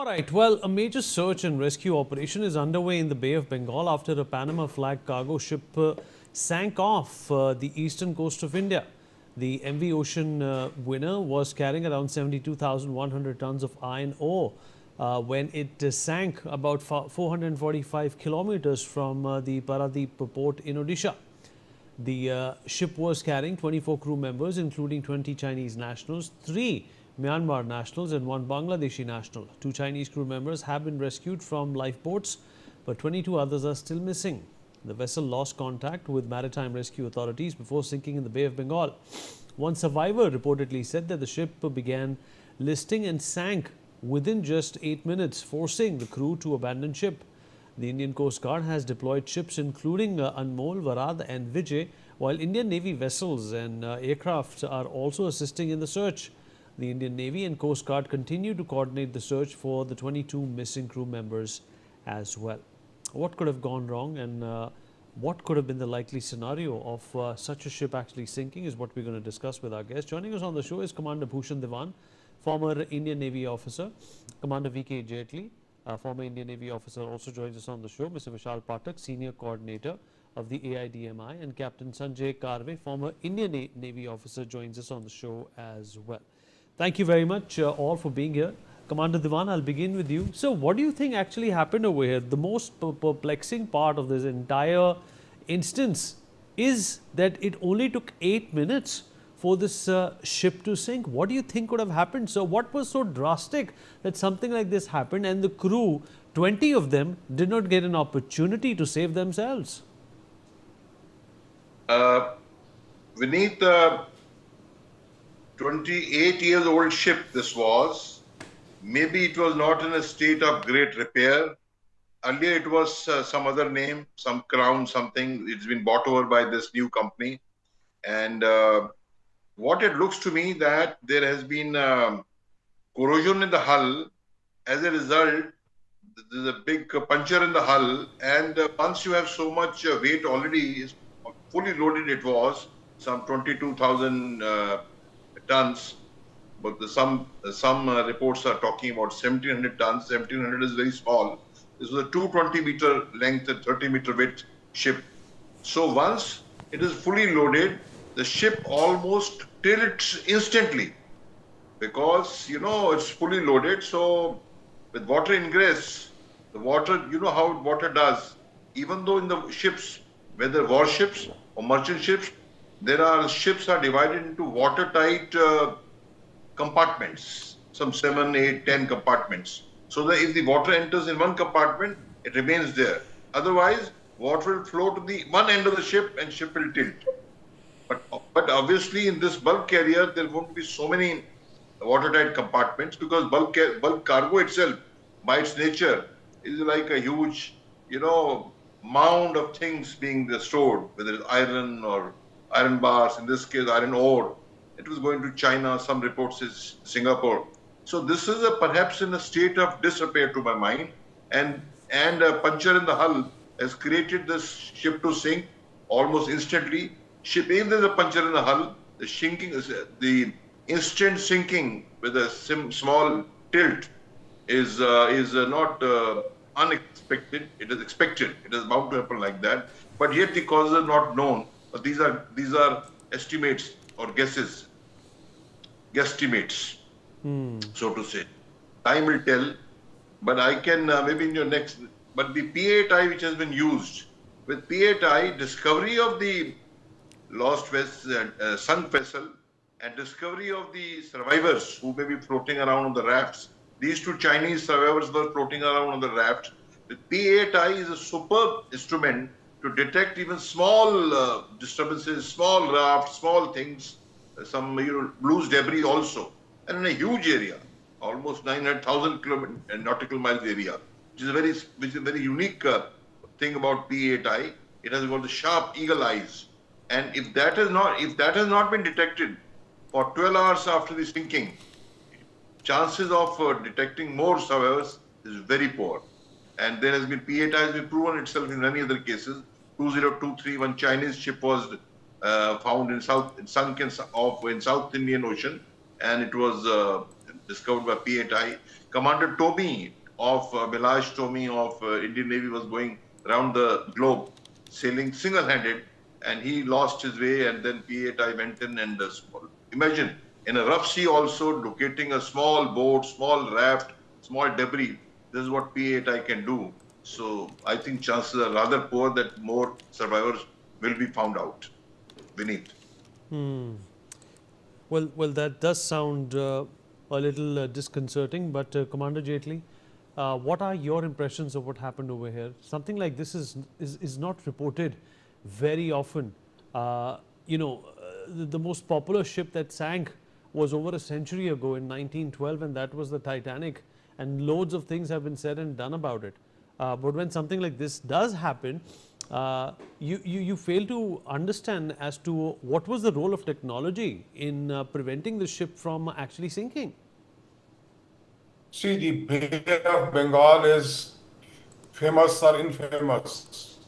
All right. Well, a major search and rescue operation is underway in the Bay of Bengal after a Panama-flagged cargo ship sank off the eastern coast of India. The MV Ocean Winner was carrying around 72,100 tons of iron ore when it sank about 445 kilometers from the Paradip port in Odisha. The ship was carrying 24 crew members, including 20 Chinese nationals, 3 Myanmar nationals and 1 Bangladeshi national. 2 Chinese crew members have been rescued from lifeboats, but 22 others are still missing. The vessel lost contact with maritime rescue authorities before sinking in the Bay of Bengal. One survivor reportedly said that the ship began listing and sank within just 8 minutes, forcing the crew to abandon ship. The Indian Coast Guard has deployed ships including Anmol, Varad and Vijay, while Indian Navy vessels and aircraft are also assisting in the search. The Indian Navy and Coast Guard continue to coordinate the search for the 22 missing crew members as well. What could have gone wrong and what could have been the likely scenario of such a ship actually sinking is what we're going to discuss with our guest. Joining us on the show is Commander Bhushan Dewan, former Indian Navy officer. Commander V.K. Jaitley, former Indian Navy officer, also joins us on the show. Mr. Vishal Pathak, senior coordinator of the AIDMI, and Captain Sanjay Karve, former Indian Navy officer, joins us on the show as well. Thank you very much all for being here. Commander Dewan, I'll begin with you. So what do you think actually happened over here? The most perplexing part of this entire instance is that it only took 8 minutes for this ship to sink. What do you think could have happened? So what was so drastic that something like this happened and the crew, 20 of them, did not get an opportunity to save themselves? Vineet, 28 years old ship this was. Maybe it was not in a state of great repair. Earlier it was some other name, some crown, something. It's been bought over by this new company. And what it looks to me that there has been corrosion in the hull. As a result, there's a big puncture in the hull. And once you have so much weight already, fully loaded it was, some 22,000 tons. But some reports are talking about 1,700 tons. 1,700 is very small. This was a 220-meter length and 30-meter width ship. So once it is fully loaded, the ship almost tilts instantly because, you know, it's fully loaded. So with water ingress, the water, you know how water does. Even though in the ships, whether warships or merchant ships, ships are divided into watertight compartments, some 7, 8, 10 compartments. So that if the water enters in one compartment, it remains there. Otherwise, water will flow to the one end of the ship and ship will tilt. But obviously in this bulk carrier, there won't be so many watertight compartments because bulk cargo itself, by its nature, is like a huge, you know, mound of things being stored, whether it's iron or iron bars, in this case, iron ore. It was going to China, some reports is Singapore. So this is perhaps in a state of disrepair to my mind, and a puncture in the hull has created this ship to sink almost instantly. If there's a puncture in the hull, the instant sinking with a small tilt is not unexpected. It is expected. It is bound to happen like that. But yet the causes are not known. But these are estimates or guesses, guesstimates, so to say. Time will tell, but I can maybe in your next. But the P8I which has been used, with P8I, discovery of the lost vessel, sunk vessel, and discovery of the survivors who may be floating around on the rafts. These 2 Chinese survivors were floating around on the raft. The P8I is a superb instrument to detect even small disturbances, small rafts, small things, some loose debris also, and in a huge area, almost 900,000 nautical miles area, which is a very unique thing about P8I. It has got the sharp eagle eyes, and if that has not been detected for 12 hours after the sinking, chances of detecting more survivors is very poor. And there has been P8I has been proven itself in many other cases. 2023, one Chinese ship was found sunk in South Indian Ocean, and it was discovered by P8I. Commander Tommy of Bilaj Tommy of Indian Navy was going around the globe, sailing single-handed, and he lost his way. And then P8I went in and imagine in a rough sea also locating a small boat, small raft, small debris. This is what P8I can do. So I think chances are rather poor that more survivors will be found out beneath. Well, that does sound a little disconcerting. But Commander Jaitley, what are your impressions of what happened over here? Something like this is not reported very often. The most popular ship that sank was over a century ago in 1912, and that was the Titanic. And loads of things have been said and done about it. But when something like this does happen, you fail to understand as to what was the role of technology in preventing the ship from actually sinking. See, the Bay of Bengal is famous or infamous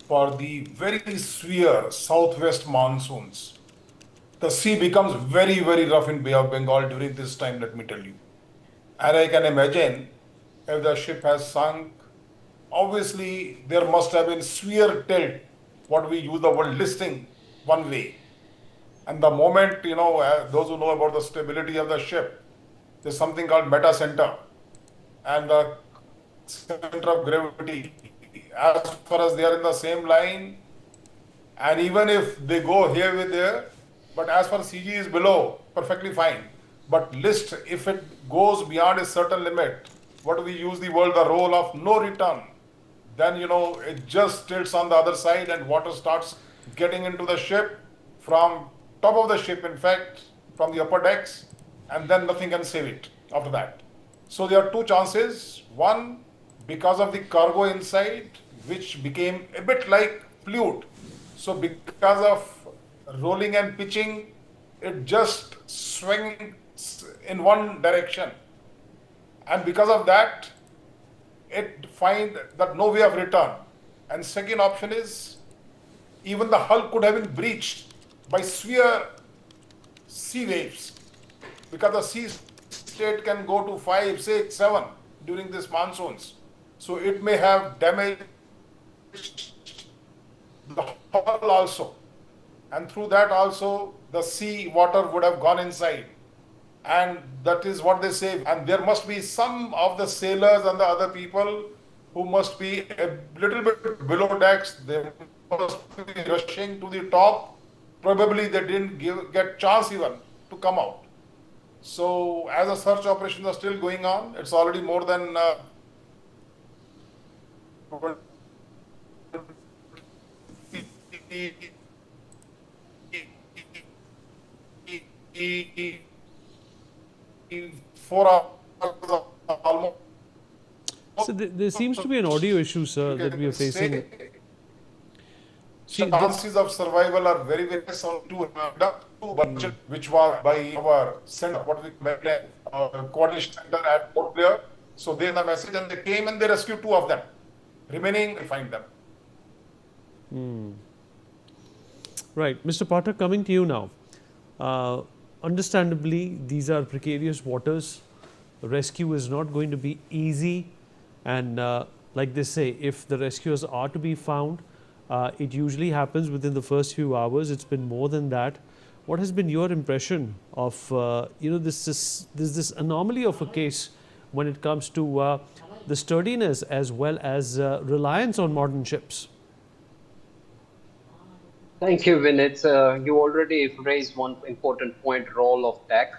for the very severe southwest monsoons. The sea becomes very, very rough in Bay of Bengal during this time, let me tell you. And I can imagine if the ship has sunk, obviously there must have been severe tilt, what we use the word listing, one way. And the moment, those who know about the stability of the ship, there's something called meta center. And the center of gravity, as far as they are in the same line, and even if they go here with there, but as far as CG is below, perfectly fine. But list, if it goes beyond a certain limit, what we use the word, the role of no return, then, it just tilts on the other side and water starts getting into the ship from top of the ship, in fact, from the upper decks, and then nothing can save it after that. So there are two chances. One, because of the cargo inside, which became a bit like fluid. So because of rolling and pitching, it just swings in one direction. And because of that, it finds that no way of return. And second option is, even the hull could have been breached by severe sea waves, because the sea state can go to 5, 6, 7 during these monsoons. So it may have damaged the hull also. And through that also, the sea water would have gone inside. And that is what they say. And there must be some of the sailors and the other people who must be a little bit below decks. They must be rushing to the top. Probably they didn't get chance even to come out. So as the search operations are still going on, it's already more than 4 hours almost. So there seems to be an audio issue, sir, that we are facing. The chances of survival are very, very small to budget, which was by our center, what we coordination center at Port Blair. So they had a message and they came and they rescued 2 of them. Remaining, we find them. Right. Mr. Potter, coming to you now. Understandably, these are precarious waters. Rescue is not going to be easy. And like they say, if the rescuers are to be found, it usually happens within the first few hours. It's been more than that. What has been your impression of this anomaly of a case when it comes to the sturdiness as well as reliance on modern ships? Thank you, Vinit. You already raised one important point, role of tech,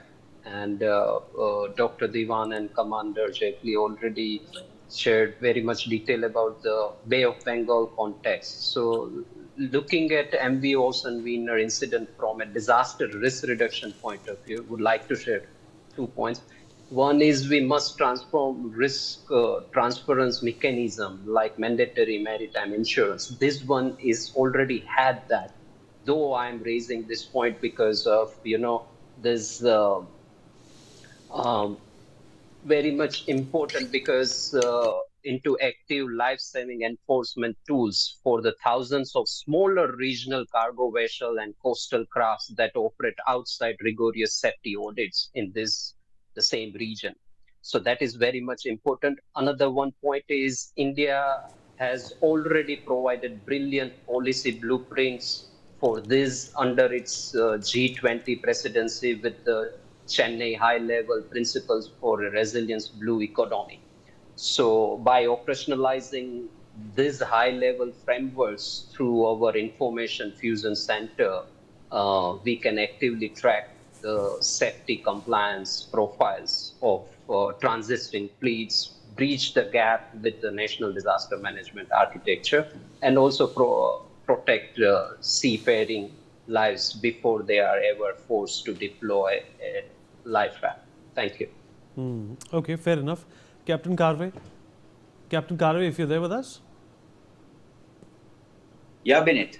and Dr. Diwan and Commander Jaitley already shared very much detail about the Bay of Bengal context. So looking at MV Ocean Winner incident from a disaster risk reduction point of view, would like to share 2 points. One is we must transform risk transference mechanism like mandatory maritime insurance. This one is already had that, though I'm raising this point because of, this very much important because into active life-saving enforcement tools for the thousands of smaller regional cargo vessels and coastal crafts that operate outside rigorous safety audits in the same region. So that is very much important. Another one point is India has already provided brilliant policy blueprints for this under its G20 presidency with the Chennai high-level principles for a resilient blue economy. So by operationalizing these high-level frameworks through our information fusion center, we can actively track the safety compliance profiles of transiting fleets, bridge the gap with the national disaster management architecture, and also protect seafaring lives before they are ever forced to deploy a life raft. Thank you. Okay, fair enough. Captain Carvey. Captain Carvey, if you're there with us. Yeah, Bennett.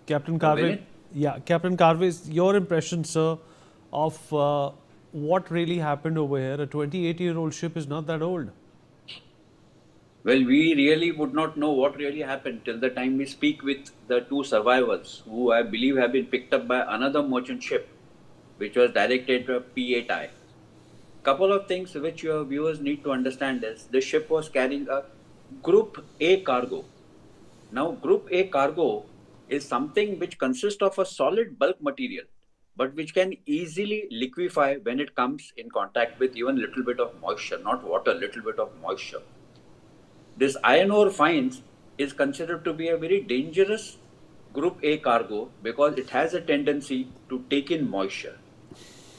Captain Carvey. Bennett? Yeah, Captain Carvey, your impression, sir, of what really happened over here. A 28-year-old ship is not that old. Well, we really would not know what really happened till the time we speak with the two survivors, who I believe have been picked up by another merchant ship, which was directed to P8I. Couple of things which your viewers need to understand is the ship was carrying a Group A cargo. Now, Group A cargo is something which consists of a solid bulk material, but which can easily liquefy when it comes in contact with even a little bit of moisture, not water, little bit of moisture. This iron ore fines is considered to be a very dangerous Group A cargo because it has a tendency to take in moisture.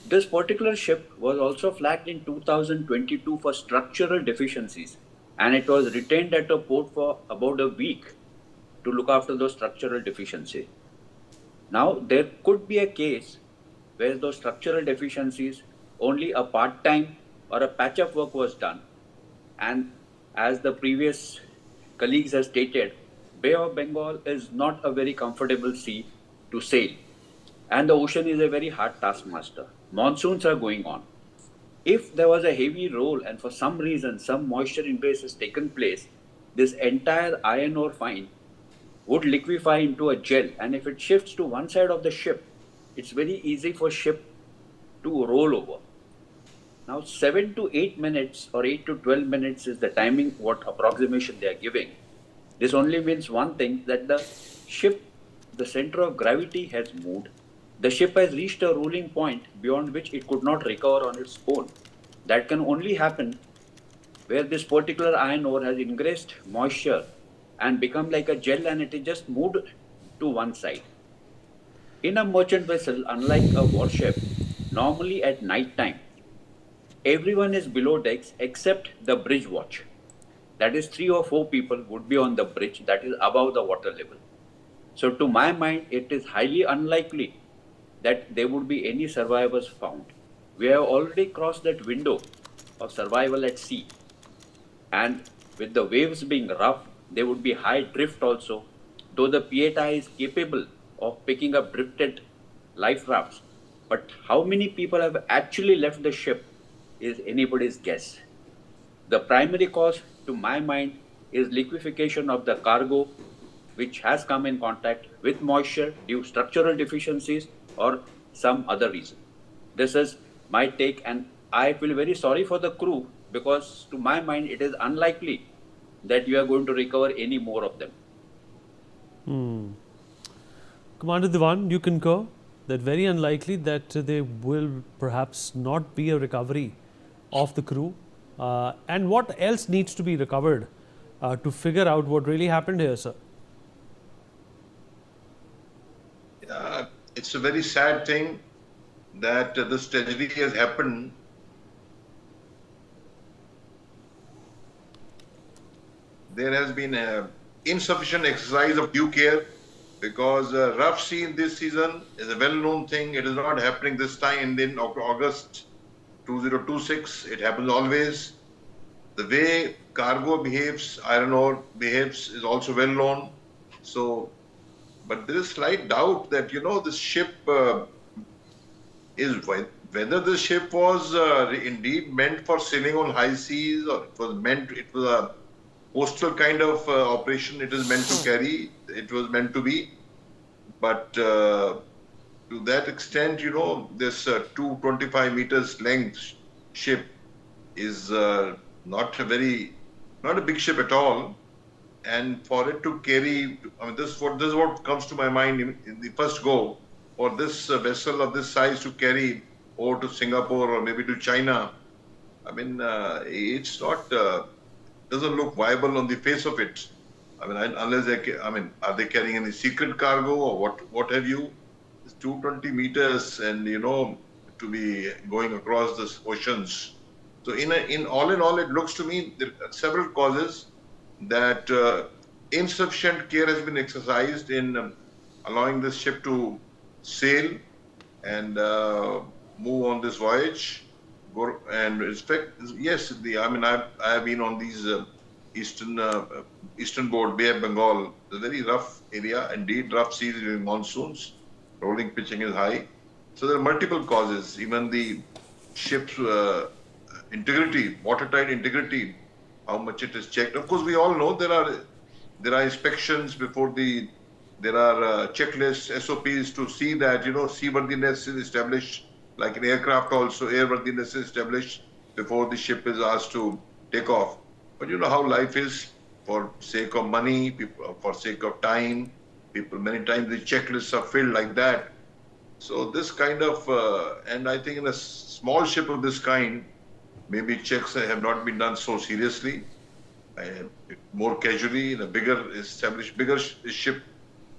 This particular ship was also flagged in 2022 for structural deficiencies, and it was retained at a port for about a week to look after those structural deficiencies. Now, there could be a case where those structural deficiencies, only a part-time or a patch-up work was done, and as the previous colleagues have stated, Bay of Bengal is not a very comfortable sea to sail, and the ocean is a very hard taskmaster. Monsoons are going on. If there was a heavy roll and for some reason some moisture ingress has taken place, this entire iron ore fine would liquefy into a gel, and if it shifts to one side of the ship, it's very easy for ship to roll over. Now 7 to 8 minutes or 8 to 12 minutes is the timing, what approximation they are giving. This only means one thing, that the ship, the center of gravity has moved. The ship has reached a rolling point beyond which it could not recover on its own. That can only happen where this particular iron ore has ingressed moisture and become like a gel, and it is just moved to one side. In a merchant vessel, unlike a warship, normally at night time, everyone is below decks except the bridge watch. That is 3 or 4 people would be on the bridge that is above the water level. So to my mind, it is highly unlikely that there would be any survivors found. We have already crossed that window of survival at sea. And with the waves being rough, there would be high drift also. Though the P8I is capable of picking up drifted life rafts, but how many people have actually left the ship is anybody's guess. The primary cause, to my mind, is liquefaction of the cargo, which has come in contact with moisture due to structural deficiencies or some other reason. This is my take, and I feel very sorry for the crew because to my mind it is unlikely that you are going to recover any more of them. Commander Diwan, you concur that very unlikely that there will perhaps not be a recovery of the crew? And what else needs to be recovered to figure out what really happened here, sir? It's a very sad thing that this tragedy has happened. There has been insufficient exercise of due care because rough sea in this season is a well-known thing. It is not happening this time in August 2026. It happens always. The way cargo behaves, iron ore behaves is also well known. So, but there is slight doubt that, this ship is whether the ship was indeed meant for sailing on high seas, or it was a coastal kind of operation it is meant to carry. It was meant to be. But to that extent, this 225 meters length ship is not a big ship at all. And for it to carry, I mean, this is what comes to my mind in the first go. For this vessel of this size to carry over to Singapore or maybe to China, I mean, it's not doesn't look viable on the face of it. I mean, unless are they carrying any secret cargo or what have you? It's 220 meters, and to be going across the oceans. So in all, it looks to me there are several causes that insufficient care has been exercised in allowing this ship to sail and move on this voyage. And respect, yes, I have been on these eastern Bay of Bengal. It's a very rough area, indeed, rough seas during monsoons. Rolling pitching is high. So there are multiple causes. Even the ship's integrity, watertight integrity, how much it is checked. Of course, we all know there are inspections before there are checklists, SOPs to see that seaworthiness is established. Like in aircraft also, airworthiness is established before the ship is asked to take off. But you know how life is, for sake of money, people, for sake of time, people, many times the checklists are filled like that. So this kind of, and I think in a small ship of this kind, maybe checks have not been done so seriously, more casually. In a bigger ship,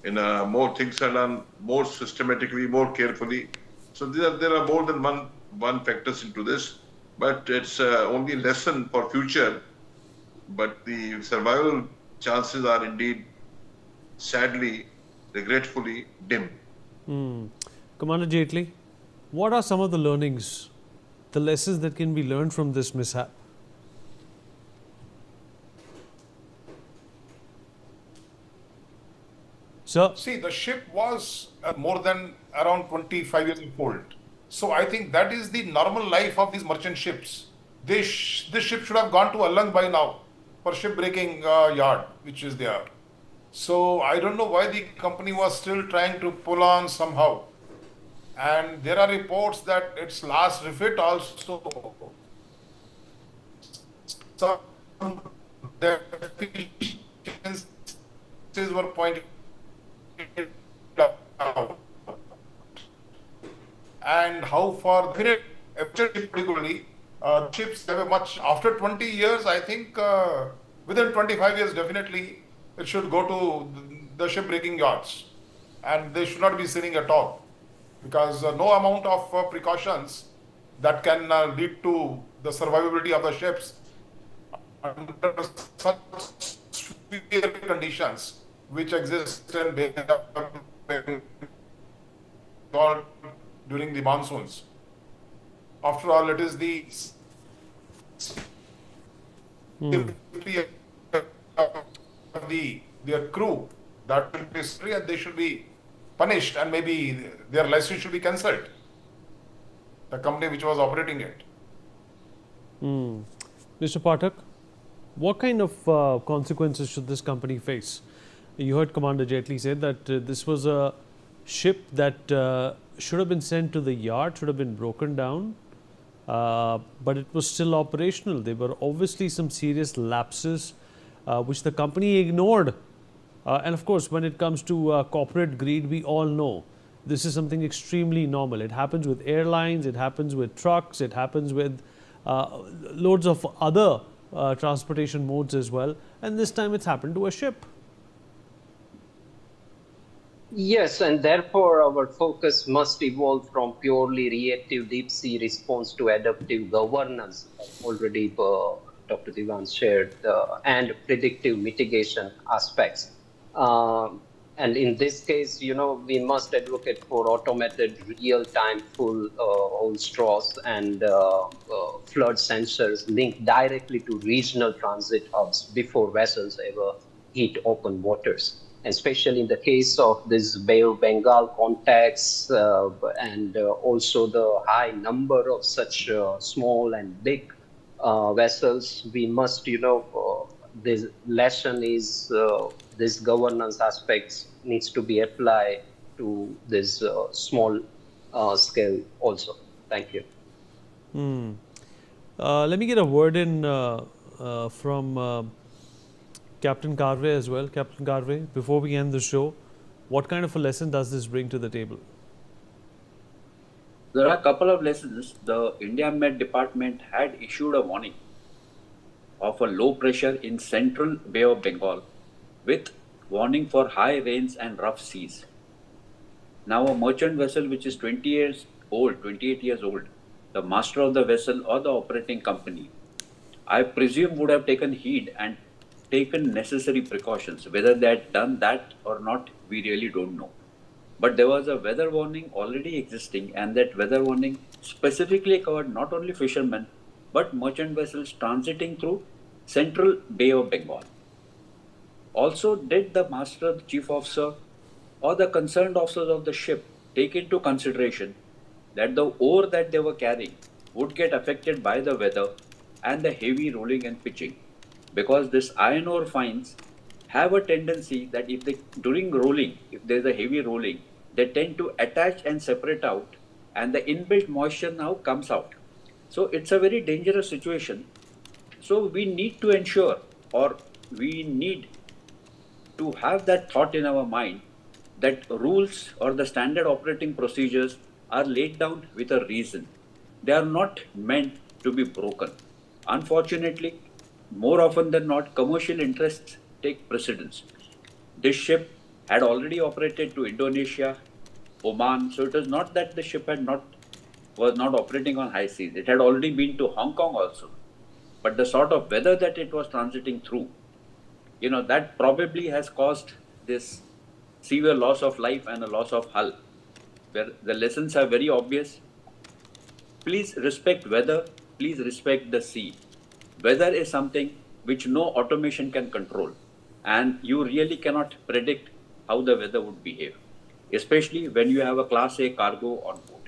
more things are done more systematically, more carefully. So there are more than one factors into this, but it's only a lesson for future. But the survival chances are indeed, sadly, regretfully, dim. Commander Jaitley, what are some of the learnings, the lessons that can be learned from this mishap? Sir? See, the ship was more than around 25 years old. So I think that is the normal life of these merchant ships. This ship should have gone to Allang by now for shipbreaking yard, which is there. So I don't know why the company was still trying to pull on somehow. And there are reports that its last refit also, some deficiencies were pointed out. And how far particularly ships have a much, after 20 years, I think within 25 years definitely it should go to the shipbreaking yards, and they should not be sailing at all, because no amount of precautions that can lead to the survivability of the ships under such severe conditions which exist in Bay of Bengal during the monsoons. After all, it is the safety of their crew that will be scary, and they should be punished, and maybe their license should be cancelled. The company which was operating it. Mr. Pathak, what kind of consequences should this company face? You heard Commander Jaitley say that this was a ship that should have been sent to the yard, should have been broken down, but it was still operational. There were obviously some serious lapses which the company ignored. And of course, when it comes to corporate greed, we all know this is something extremely normal. It happens with airlines, it happens with trucks, it happens with loads of other transportation modes as well. And this time it's happened to a ship. Yes, and therefore our focus must evolve from purely reactive deep sea response to adaptive governance, already Dr. Diwan shared, and predictive mitigation aspects. And in this case, we must advocate for automated real-time full hole straws and flood sensors linked directly to regional transit hubs before vessels ever hit open waters. especially in the case of this Bay of Bengal contacts and also the high number of such small and big vessels, we must, this lesson is this governance aspects needs to be applied to this small scale also. Thank you. Let me get a word in from Captain Carve as well. Captain Carve, before we end the show, what kind of a lesson does this bring to the table? There are a couple of lessons. The India Met Department had issued a warning of a low pressure in central Bay of Bengal with warning for high rains and rough seas. Now a merchant vessel which is 20 years old, 28 years old, the master of the vessel or the operating company, I presume would have taken heed and taken necessary precautions. Whether they had done that or not, we really don't know. But there was a weather warning already existing, and that weather warning specifically covered not only fishermen but merchant vessels transiting through central Bay of Bengal. Also, did the master, the chief officer, or the concerned officers of the ship take into consideration that the ore that they were carrying would get affected by the weather and the heavy rolling and pitching? Because this iron ore fines have a tendency that if they, during rolling, if there's a heavy rolling, they tend to attach and separate out, and the inbuilt moisture now comes out. So it's a very dangerous situation. So we need to ensure, or we need to have that thought in our mind, that rules or the standard operating procedures are laid down with a reason. They are not meant to be broken. Unfortunately, more often than not, commercial interests take precedence. This ship had already operated to Indonesia, Oman, so it was not that the ship was not operating on high seas. It had already been to Hong Kong also. But the sort of weather that it was transiting through, that probably has caused this severe loss of life and a loss of hull, where the lessons are very obvious. Please respect weather, please respect the sea. Weather is something which no automation can control, and you really cannot predict how the weather would behave, especially when you have a Class A cargo on board.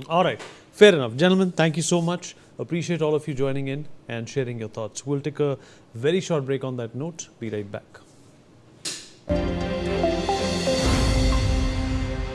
All right, fair enough. Gentlemen, thank you so much. Appreciate all of you joining in and sharing your thoughts. We'll take a very short break on that note. Be right back.